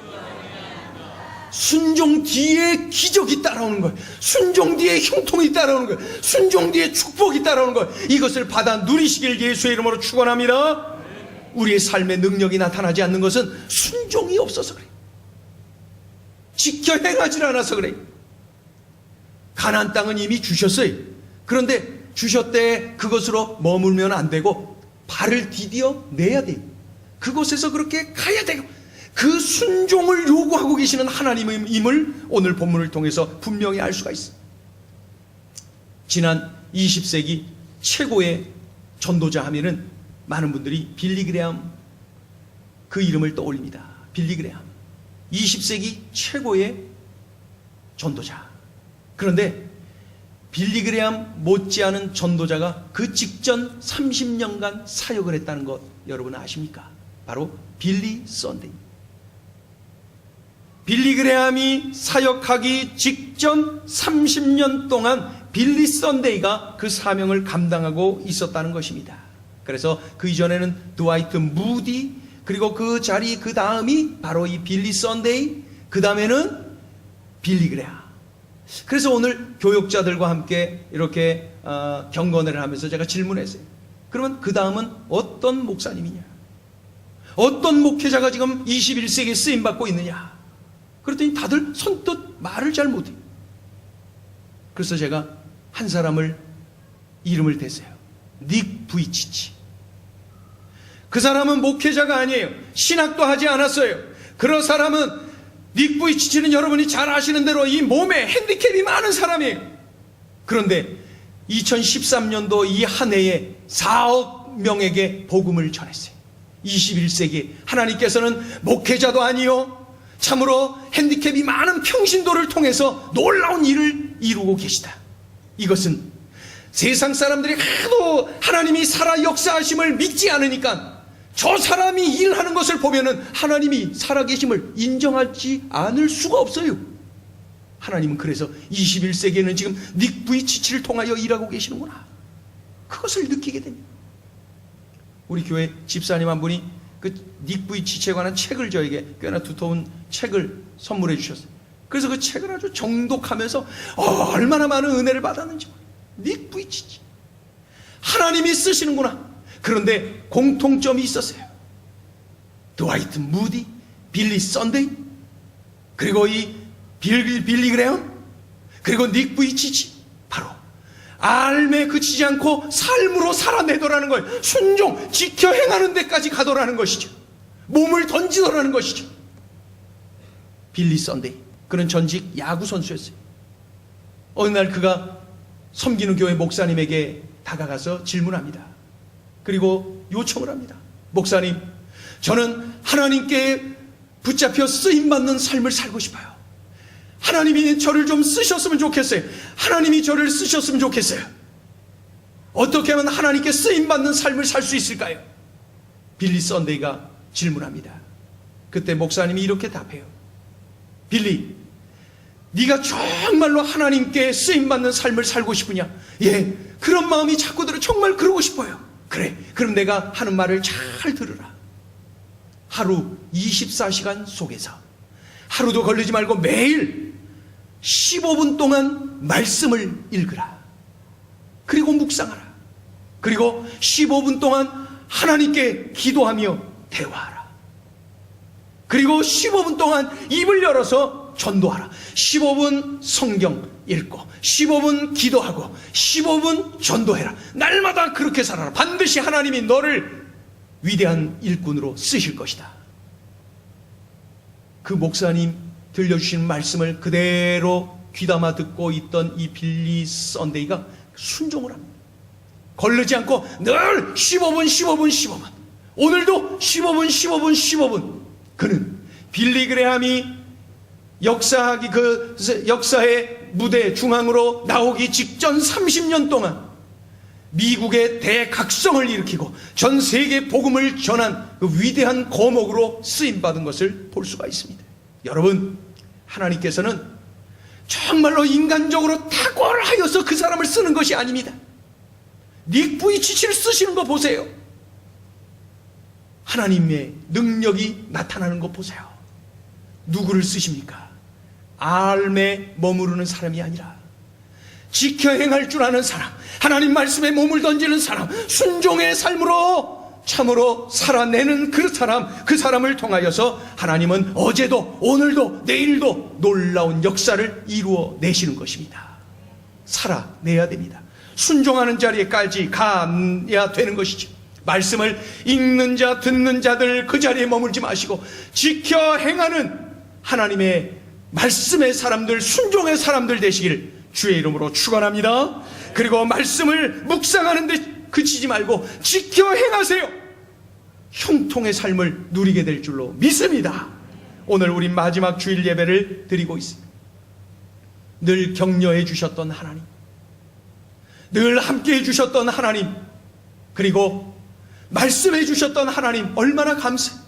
순종 뒤에 기적이 따라오는 거예요. 순종 뒤에 형통이 따라오는 거예요. 순종 뒤에 축복이 따라오는 거예요. 이것을 받아 누리시길 예수의 이름으로 축원합니다. 우리의 삶의 능력이 나타나지 않는 것은 순종이 없어서 그래요. 지켜 행하지 않아서 그래요. 가나안 땅은 이미 주셨어요. 그런데 주셨대 그것으로 머물면 안 되고 발을 디디어 내야 돼요. 그곳에서 그렇게 가야 돼요. 그 순종을 요구하고 계시는 하나님임을 오늘 본문을 통해서 분명히 알 수가 있어요. 지난 20세기 최고의 전도자 하면은 많은 분들이 빌리 그레함 그 이름을 떠올립니다. 빌리 그레함 20세기 최고의 전도자. 그런데 빌리 그레함 못지않은 전도자가 그 직전 30년간 사역을 했다는 것 여러분 아십니까? 바로 빌리 썬데이. 빌리 그레함이 사역하기 직전 30년 동안 빌리 썬데이가 그 사명을 감당하고 있었다는 것입니다. 그래서 그 이전에는 드와이트 무디, 그리고 그 자리 그 다음이 바로 이 빌리 썬데이, 그 다음에는 빌리 그레함. 그래서 오늘 교육자들과 함께 이렇게 경건회를 하면서 제가 질문했어요. 그러면 그 다음은 어떤 목사님이냐? 어떤 목회자가 지금 21세기에 쓰임받고 있느냐? 그랬더니 다들 선뜻 말을 잘 못해요. 그래서 제가 한 사람을 이름을 댔어요. 닉 부이치치. 그 사람은 목회자가 아니에요. 신학도 하지 않았어요. 그런 사람은, 닉 부이치치는 여러분이 잘 아시는 대로 이 몸에 핸디캡이 많은 사람이에요. 그런데 2013년도 이 한 해에 4억 명에게 복음을 전했어요. 21세기 하나님께서는 목회자도 아니요, 참으로 핸디캡이 많은 평신도를 통해서 놀라운 일을 이루고 계시다. 이것은 세상 사람들이 하도 하나님이 살아 역사하심을 믿지 않으니까 저 사람이 일하는 것을 보면은 하나님이 살아계심을 인정하지 않을 수가 없어요. 하나님은 그래서 21세기에는 지금 닉 부이치치를 통하여 일하고 계시는구나, 그것을 느끼게 됩니다. 우리 교회 집사님 한 분이 그 닉 부이치치에 관한 책을 저에게, 꽤나 두터운 책을 선물해 주셨어요. 그래서 그 책을 아주 정독하면서 얼마나 많은 은혜를 받았는지. 닉 부이치치, 하나님이 쓰시는구나. 그런데 공통점이 있었어요. 드와이트 무디, 빌리 썬데이, 그리고 이 빌리 그레엄, 그리고 닉 부이치치, 바로 알매 그치지 않고 삶으로 살아내더라는 거예요. 순종, 지켜 행하는 데까지 가더라는 것이죠. 몸을 던지더라는 것이죠. 빌리 썬데이, 그는 전직 야구 선수였어요. 어느 날 그가 섬기는 교회 목사님에게 다가가서 질문합니다. 그리고 요청을 합니다. 목사님, 저는 하나님께 붙잡혀 쓰임받는 삶을 살고 싶어요. 하나님이 저를 좀 쓰셨으면 좋겠어요. 하나님이 저를 쓰셨으면 좋겠어요. 어떻게 하면 하나님께 쓰임받는 삶을 살 수 있을까요? 빌리 썬데이가 질문합니다. 그때 목사님이 이렇게 답해요. 빌리, 네가 정말로 하나님께 쓰임받는 삶을 살고 싶으냐? 예, 그런 마음이 자꾸 들어. 정말 그러고 싶어요. 그래, 그럼 내가 하는 말을 잘 들으라. 하루 24시간 속에서 하루도 걸리지 말고 매일 15분 동안 말씀을 읽으라. 그리고 묵상하라. 그리고 15분 동안 하나님께 기도하며 대화하라. 그리고 15분 동안 입을 열어서 전도하라. 15분 성경 읽고 15분 기도하고 15분 전도해라. 날마다 그렇게 살아라. 반드시 하나님이 너를 위대한 일꾼으로 쓰실 것이다. 그 목사님 들려주신 말씀을 그대로 귀담아 듣고 있던 이 빌리 썬데이가 순종을 합니다. 거르지 않고 늘 15분 15분 15분, 오늘도 15분 15분 15분. 그는 빌리 그레함이 역사하기, 그 역사의 무대 중앙으로 나오기 직전 30년 동안 미국의 대각성을 일으키고 전 세계 복음을 전한 그 위대한 거목으로 쓰임받은 것을 볼 수가 있습니다. 여러분, 하나님께서는 정말로 인간적으로 탁월하여서 그 사람을 쓰는 것이 아닙니다. 닉 부이치치를 쓰시는 거 보세요. 하나님의 능력이 나타나는 거 보세요. 누구를 쓰십니까? 알매 머무르는 사람이 아니라 지켜 행할 줄 아는 사람, 하나님 말씀에 몸을 던지는 사람, 순종의 삶으로 참으로 살아내는 그 사람을 통하여서 하나님은 어제도 오늘도 내일도 놀라운 역사를 이루어 내시는 것입니다. 살아내야 됩니다. 순종하는 자리에까지 가야 되는 것이죠. 말씀을 읽는 자, 듣는 자들 그 자리에 머물지 마시고 지켜 행하는 하나님의 말씀의 사람들, 순종의 사람들 되시기를 주의 이름으로 축원합니다. 그리고 말씀을 묵상하는 데 그치지 말고 지켜 행하세요. 형통의 삶을 누리게 될 줄로 믿습니다. 오늘 우리 마지막 주일 예배를 드리고 있습니다. 늘 격려해 주셨던 하나님, 늘 함께해 주셨던 하나님, 그리고 말씀해 주셨던 하나님, 얼마나 감사해요.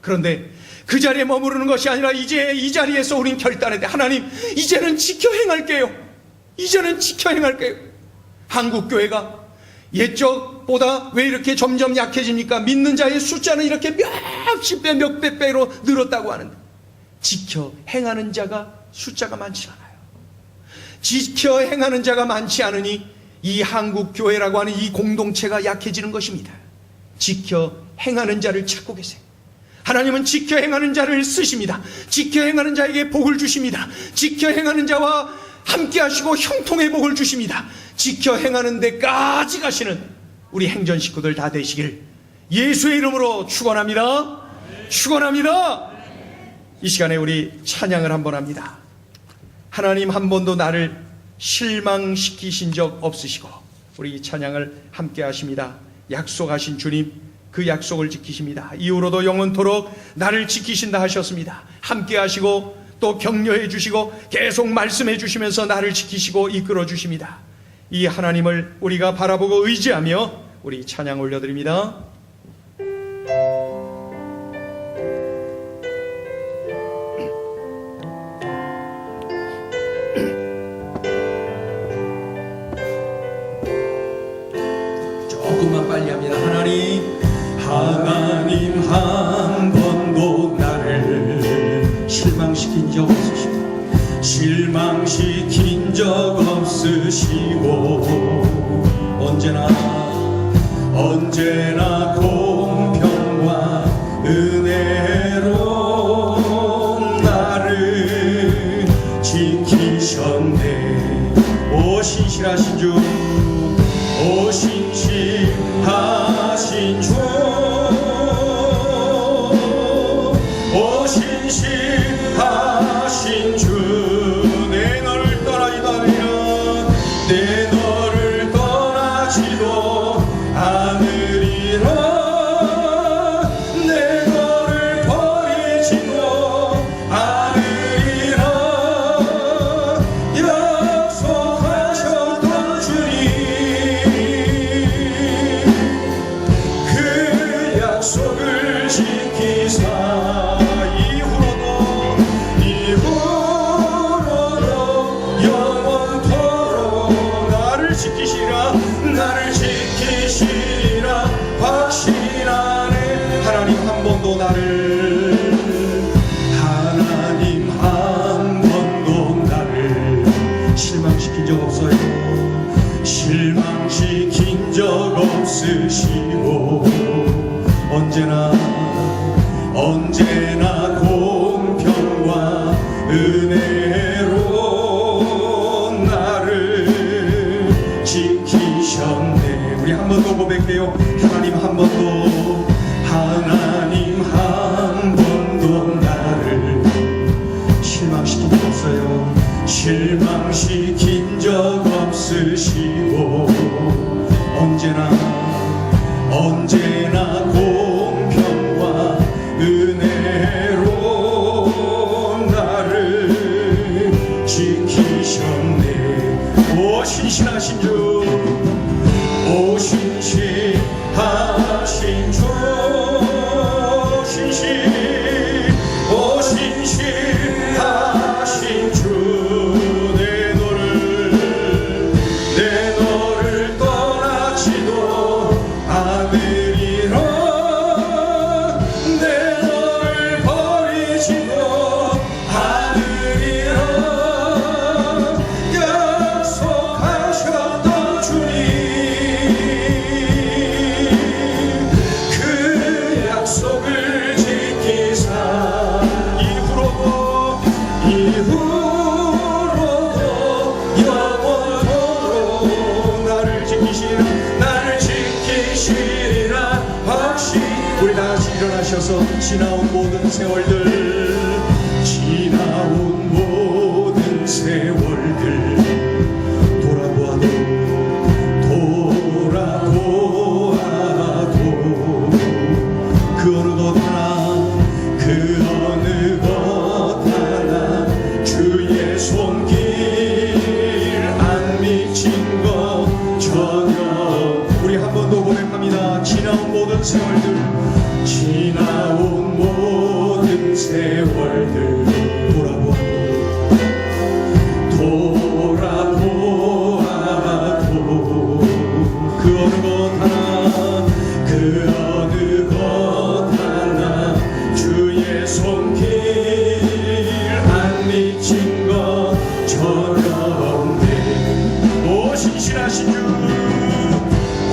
그런데 그 자리에 머무르는 것이 아니라 이제 이 자리에서 우린 결단해야 돼. 하나님, 이제는 지켜 행할게요. 이제는 지켜 행할게요. 한국교회가 옛적보다 왜 이렇게 점점 약해집니까? 믿는 자의 숫자는 이렇게 몇십 배, 몇백 배로 늘었다고 하는데 지켜 행하는 자가 숫자가 많지 않아요. 지켜 행하는 자가 많지 않으니 이 한국교회라고 하는 이 공동체가 약해지는 것입니다. 지켜 행하는 자를 찾고 계세요. 하나님은 지켜 행하는 자를 쓰십니다. 지켜 행하는 자에게 복을 주십니다. 지켜 행하는 자와 함께 하시고 형통의 복을 주십니다. 지켜 행하는 데까지 가시는 우리 행전 식구들 다 되시길 예수의 이름으로 축원합니다. 축원합니다. 이 시간에 우리 찬양을 한번 합니다. 하나님 한 번도 나를 실망시키신 적 없으시고, 우리 이 찬양을 함께 하십니다. 약속하신 주님, 그 약속을 지키십니다. 이후로도 영원토록 나를 지키신다 하셨습니다. 함께 하시고 또 격려해 주시고 계속 말씀해 주시면서 나를 지키시고 이끌어 주십니다. 이 하나님을 우리가 바라보고 의지하며 우리 찬양 올려드립니다. 조금만 빨리 합니다. 하나님 한 번도 나를 실망시킨 적 없으시고, 실망시킨 적 없으시고, 언제나 공평과 은혜로 나를 지키셨네. 오 신실하신 주, 오 신실하신 주, 오 신실하신 주, 내 너를 떠나지도 내 너를 떠나지도 않으리라. 내 너를 버리지도 않으리라. 약속하셨던 주님, 그 약속을 지키사 이후로도 영원토록 나를 지키시리라. 확신하네. 하나님 한 번도 나를 실망시킨 적 없어요. 실망시킨 적 없으시고, 언제나 공평과 은혜로 나를 지키셨네. 우리 한 번 더 고백해요. 하나님 한 번도 나를 실망시킨 적 없어요. 실망시킨 적 없으시고, 언제나 공평과 은혜로 나를 지키셨네. 오 신실하신 주, 오 신실하신 주, 오 신실하신 주, 내 너를 떠나지도 않으리라. 내 너를 버리지도 않으리라. 약속하셨던 주님, 그 약속을 지키사 이후로도 영원토록 나를 지키시리라. 확신. 우리 다같이 일어나셔서 지나온 모든 세월들 돌아보아도 그 어느 것 하나 주의 손길 안 미친 것 전혀. 우리 한 번 더 고백합니다. 지나온 모든 세월들 돌아보아도 그 어느 것 하나 주의 손길 안 미친 것 전염돼. 오 신실하신 주,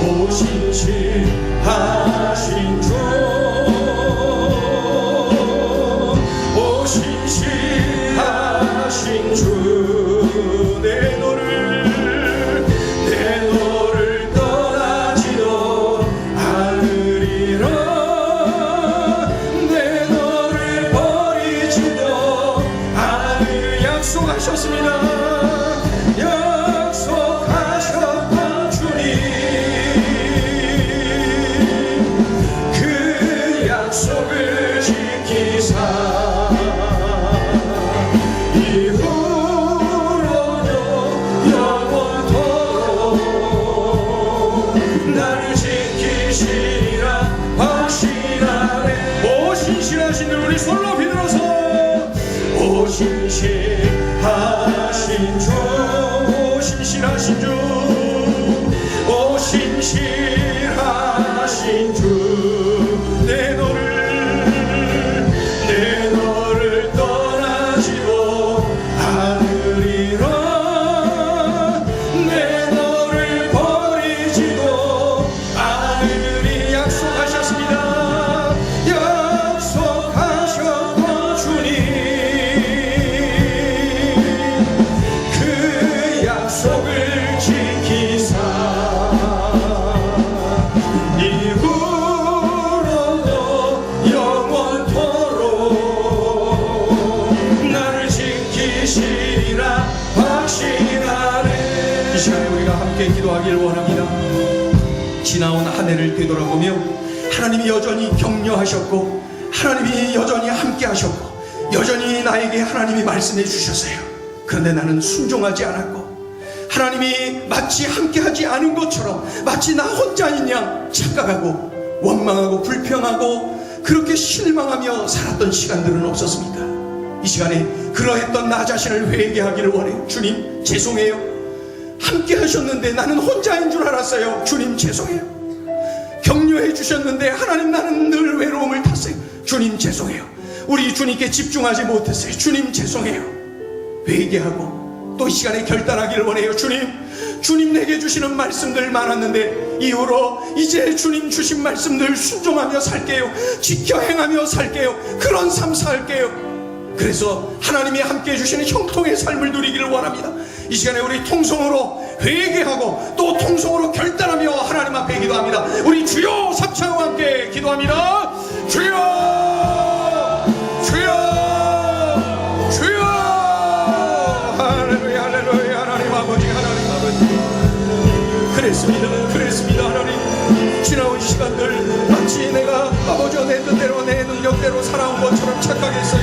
오 신실하신 주, 지키시리라 확신하네. 오 신실하신 주 우리 손 높이 들어서 오 신실하신 주 오 신실하신 주 오 신실하신 주 내 너를 떠나지도 않으리라 내 너를 버리지도 않으리 약속하셨습니다. 약속하셨던 주님 그 약속을 지키사 이후로도 영원토록 나를 지키시리라 확신하네. 이 시간에 우리가 함께 기도하길 원합니다. 지나온 한 해를 되돌아보며 하나님이 여전히 격려하셨고 하나님이 여전히 함께 하셨고 여전히 나에게 하나님이 말씀해 주셨어요. 그런데 나는 순종하지 않았고 하나님이 마치 함께하지 않은 것처럼 마치 나 혼자인 양 착각하고 원망하고 불평하고 그렇게 실망하며 살았던 시간들은 없었습니까? 이 시간에 그러했던 나 자신을 회개하기를 원해요. 주님 죄송해요. 함께 하셨는데 나는 혼자인 줄 알았어요. 주님 죄송해요. 격려해 주셨는데 하나님 나는 늘 외로움을 탔어요. 주님 죄송해요. 우리 주님께 집중하지 못했어요. 주님 죄송해요. 회개하고 또 이 시간에 결단하기를 원해요. 주님 내게 주시는 말씀들 많았는데 이후로 이제 주님 주신 말씀들 순종하며 살게요. 지켜 행하며 살게요. 그런 삶 살게요. 그래서 하나님이 함께 해주시는 형통의 삶을 누리기를 원합니다. 이 시간에 우리 통성으로 회개하고 또 통성으로 결단하며 하나님 앞에 기도합니다. 우리 주여 삼창과 함께 기도합니다. 주여 주여 주여 할렐루야 할렐루야. 하나님 아버지 그랬습니다 하나님. 지나온 시간들 마치 내가 아버지 내 뜻대로 내 능력대로 살아온 것처럼 착각했어요.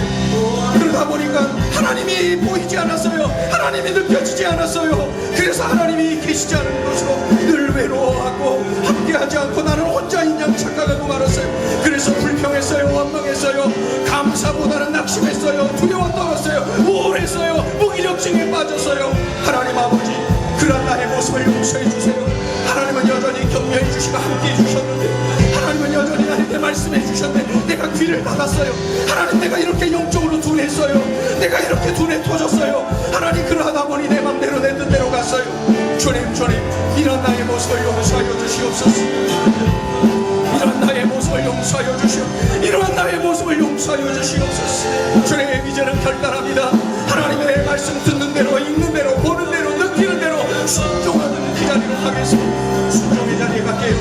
그러다 보니까 하나님이 보이지 않았어요. 하나님이 느껴지지 않았어요. 그래서 하나님이 계시지 않은 것으로 늘 외로워하고 함께하지 않고 나는 혼자인 양 착각하고 말았어요. 그래서 불평했어요. 원망했어요. 감사보다는 낙심했어요. 두려워 떨었어요. 우울했어요. 무기력증에 빠졌어요. 하나님 아버지 그런 나의 모습을 용서해 주세요. 하나님은 여전히 격려해 주시고 함께 해주셨는데 하나님은 여전히 나에게 말씀해 주셨는데 내가 귀를 닫았어요. 하나님 내가 이렇게 영적으로 둔했어요. 내가 이렇게 둔해 터졌어요. 하나님 그러다 보니 내 맘대로 내 뜻대로 갔어요. 주님 이런 나의 모습을 용서하여 주시옵소서. 이런 나의 모습을 용서하여 주시옵소서. 이러한 나의 모습을 용서하여 주시옵소서. 주님 이제는 결단합니다. 하나님의 말씀 듣는 대로 읽는 대로 보는 대로 느끼는 대로 순종하는 그 자리로 가겠습니다. 순종의 자리에 갈게요.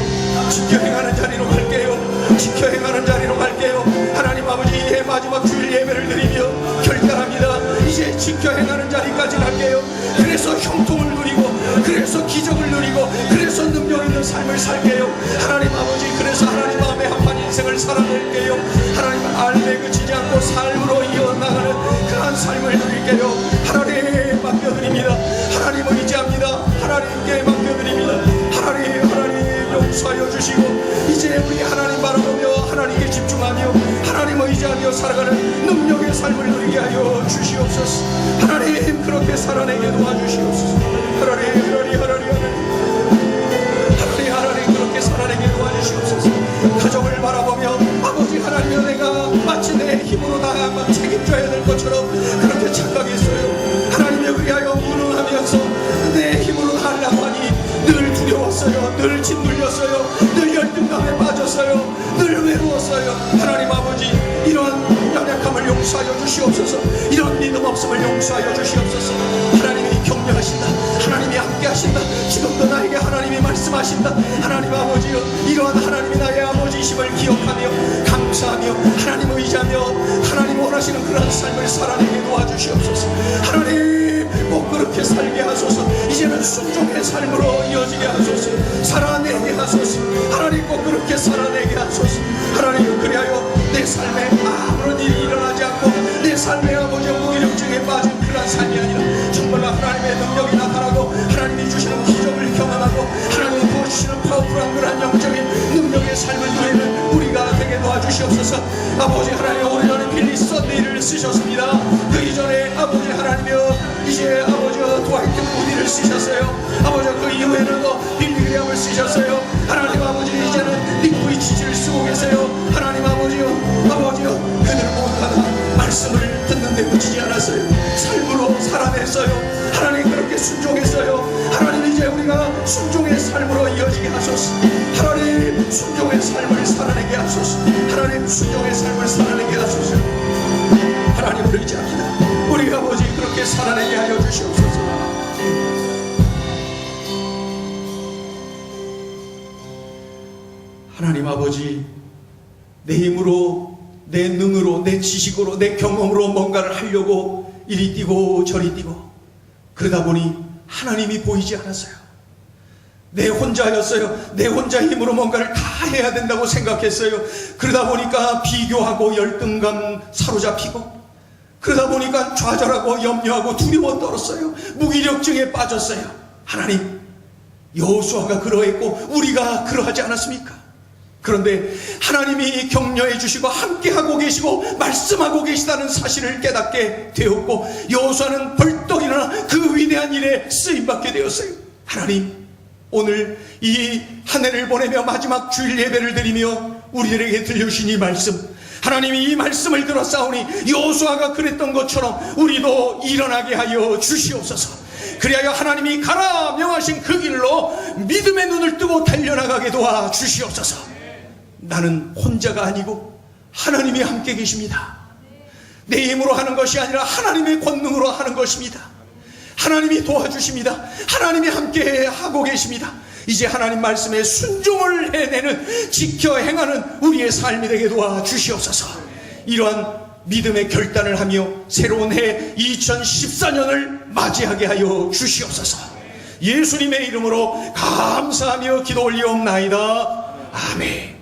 지켜 행하는 자리로 갈게요. 지켜 행하는 자리로 갈게요. 하나님 아버지 이제 마지막 주일 예배를 드리며 결단합니다. 이제 지켜 행하는 자리까지 갈게요. 그래서 형통을 누리고 그래서 기적을 누리고 그래서 능력 있는 삶을 살게요. 하나님 아버지 그래서 하나님 마음에 합한 인생을 살아낼게요. 하나님 알매 그치지 않고 삶으로 이어나가는 그러한 삶을 누릴게요. 하나님 맡겨드립니다. 하나님 의지합니다. 하나님께 맡겨드립니다. 하나님 용서하여 주시고 이제 우리 하나님 바라보며 하나님께 집중하며 하나님 의지하며 살아가는 능력의 삶을 누리게 하여 주시옵소서. 하나님 그렇게 살아내게 도와주시옵소서. 하나님 그렇게 살아내게 도와주시옵소서. 가정을 바라보며 아버지 하나님여 내가 마치 내 힘으로 다 책임져야 될 것처럼 그렇게 착각했어요. 하나님여 그리하여 무능하면서 내 힘으로 다 하려고 하니 늘 두려웠어요. 늘 짓눌렸어요. 늘 열등감에 빠졌어요. 늘 외로웠어요. 하나님 아버지 이러한 연약함을 용서하여 주시옵소서. 이런 믿음 없음을 용서하여 주시옵소서. 하나님이 격려하신다. 하나님이 함께 하신다. 지금도 나에게 하나님이 말씀하신다. 하나님 아버지여 이러한 하나님이 나의 아버지심을 기억하며 감사하며 하나님 의지하며 하나님 원하시는 그런 삶을 살아내게 도와주시옵소서. 하나님 꼭 그렇게 살게 하소서. 이제는 순종의 삶으로 이어지게 하소서. 살아내게 하소서. 하나님 꼭 그렇게 살아내게 하소서. 하나님 그리하여 내 삶에 아무런 일이 일어나지 않고 내 삶에 아버지 무기력증에 빠진 그런 삶이 아니라 정말로 하나님의 능력이 나타나고 하나님이 주시는 기적을 경험하고 하나님이 부어주시는 파워풀한 그런 영적인 능력이 도와주시옵소서. 아버지 하나님, 오래전에 빌리 썬데이를 쓰셨습니다. 그 이전에 아버지 하나님이여 이제 아버지 도화이트 무디를 쓰셨어요. 아버지 그 이후에는 빌리그램을 쓰셨어요. 하나님 아버지 이제는 닉부이 치즈를 쓰고 계세요. 하나님 아버지여 그들 모두 다 말씀을 듣는데 그치지 않았어요. 삶으로 살아냈어요. 하나님 그렇게 순종했어요. 하나님 이제 우리가 순종의 삶으로 이어지게 하소서. 하나님 순종의 삶을 살아내게 하소서. 하나님 순종의 삶을 살아내게 하소서. 하나님을 의지합니다. 우리 아버지 그렇게 살아내게 하여 주시옵소서. 하나님 아버지, 내 힘으로, 내 능으로, 내 지식으로, 내 경험으로 뭔가를 하려고 이리 뛰고 저리 뛰고 그러다 보니 하나님이 보이지 않았어요. 내 혼자였어요. 내 혼자 힘으로 뭔가를 다 해야 된다고 생각했어요. 그러다 보니까 비교하고 열등감 사로잡히고 그러다 보니까 좌절하고 염려하고 두려워 떨었어요. 무기력증에 빠졌어요. 하나님, 여호수아가 그러했고 우리가 그러하지 않았습니까? 그런데 하나님이 격려해 주시고 함께하고 계시고 말씀하고 계시다는 사실을 깨닫게 되었고 여호수아는 벌떡 일어나 그 위대한 일에 쓰임받게 되었어요. 하나님, 오늘 이 한 해를 보내며 마지막 주일 예배를 드리며 우리들에게 들려주신 이 말씀, 하나님이 이 말씀을 들었사오니 여호수아가 그랬던 것처럼 우리도 일어나게 하여 주시옵소서. 그리하여 하나님이 가라 명하신 그 길로 믿음의 눈을 뜨고 달려나가게 도와 주시옵소서. 나는 혼자가 아니고 하나님이 함께 계십니다. 내 힘으로 하는 것이 아니라 하나님의 권능으로 하는 것입니다. 하나님이 도와주십니다. 하나님이 함께 하고 계십니다. 이제 하나님 말씀에 순종을 해내는, 지켜 행하는 우리의 삶이 되게 도와 주시옵소서. 이러한 믿음의 결단을 하며 새로운 해 2014년을 맞이하게 하여 주시옵소서. 예수님의 이름으로 감사하며 기도 올리옵나이다. 아멘.